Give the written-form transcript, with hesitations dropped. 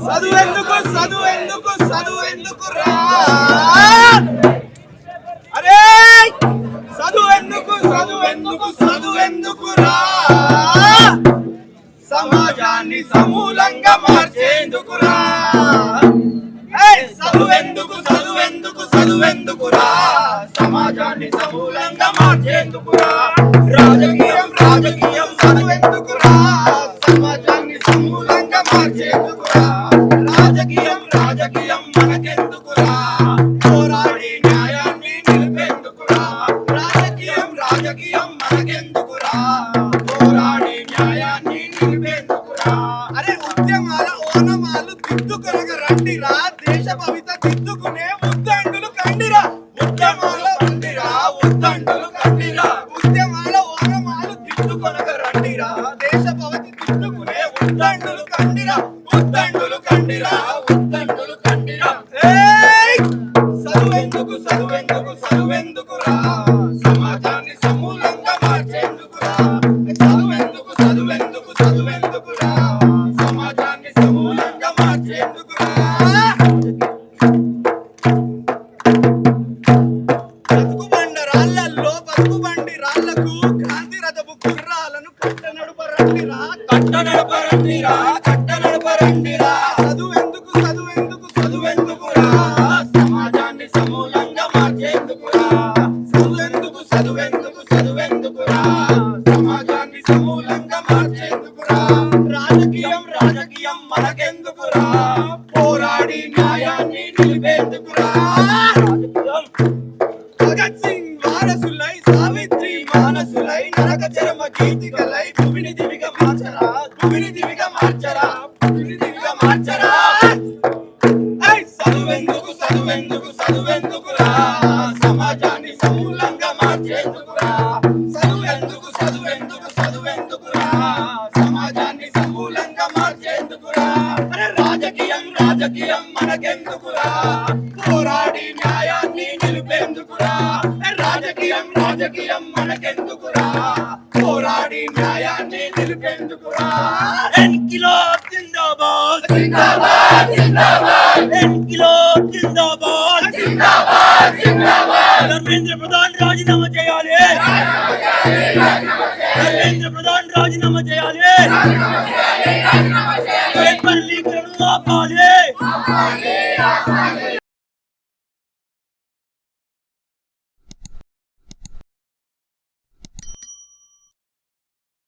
చదువెందుకు చదువెందుకు చదువెందుకు రా అరే చదువెందుకు చదువెందుకు చదువెందుకు రా సమాజాన్ని సమూలంగా మార్చేందుకు రా చదువెందుకు చదువెందుకు చదువెందుకు రా సమాజాన్ని సమూలంగా మార్చేందుకు రా రాజకీయం రాజకీయం చదువెందుకు రా సమాజాన్ని సమూలంగా మార్చేందుకు రా రాజకీయం రాజకీయం మనకెందుకు రా పోరాడి న్యాయాన్ని నిలిపేందుకు రా రాజకీయం రాజకీయం మనకెందుకు రా పోరాడి న్యాయాన్ని నిలిపేందుకు రా అరే ఉద్యమాల ఓనమాలు దిద్దుకొనగ రండిరా దేశ భవిత దిద్దుకునే ఉద్దండులు కండిరా ఉద్యమాల రండిరా ఉద్దండులు కండిరా ఉద్యమాల ఓనమాలు దిద్దుకొనగ రండిరా దేశ భవిత దిద్దుకునే ఉద్దండులు కండిరా ఉద్దండులు కండిరా ఉద్దండులు కండిరా చదువెందుకు చదువెందుకు చదువెందుకు రా సమాజాన్ని సమూలంగా మార్చేందుకు రా చదువెందుకు చదువెందుకు చదువెందుకు రా సమాజాన్ని సమూలంగా మార్చేందుకు రా బతుకు బండ రాళ్లల్లో బతుకు బండి రాళ్లకు క్రాంతి రథపు గుర్రాలను కట్టనడుపరండిరా కట్టనడుపరండిరా కట్టనడుపరండిరా చదువెందుకు చదువెందుకు చదువెందుకు రా సమాజాన్ని సమూలంగా మార్చేందుకు రా చదువెందుకు చదువెందుకు చదువెందుకు రా సమాజాన్ని సమూలంగా మార్చేందుకు రా రాజకీయం రాజకీయం మనకెందుకు రా పోరాడి న్యాయాన్ని నిలిపేందుకు రా భగత్ సింగ్ వారసులై సావిత్రి మానసులై నరక చరమ గీతికలై భూమిని దివిగా మార్చరా భూమిని దివిగా మార్చరా భూమిని దివిగా మార్చరా చదువెందుకు చదువెందుకు చదువెందుకు రా సమాజాన్ని సమూలంగా మార్చేందుకు రా చదువెందుకు చదువెందుకు చదువెందుకు రా సమాజాన్ని సమూలంగా మార్చేందుకు రా రాజకీయం రాజకీయం మనకెందుకు రా పోరాడి న్యాయాన్ని నిలిపేందుకు రా రాజకీయం రాజకీయం మనకెందుకు రా పోరాడి న్యాయాన్ని నిలిపేందుకు రా ఇన్కిలాబ్ జిందాబాద్ జిందాబాద్ జిందాబాద్ ఇన్కిలాబ్ జిందాబాద్ జిందాబాద్ జిందాబాద్ ధర్మేంద్ర ప్రధాన్ రాజీనామా చేయాలి ధర్మేంద్ర ప్రధాన్ రాజీనామా చేయాలి పేపర్ లీక్లను ఆపాలి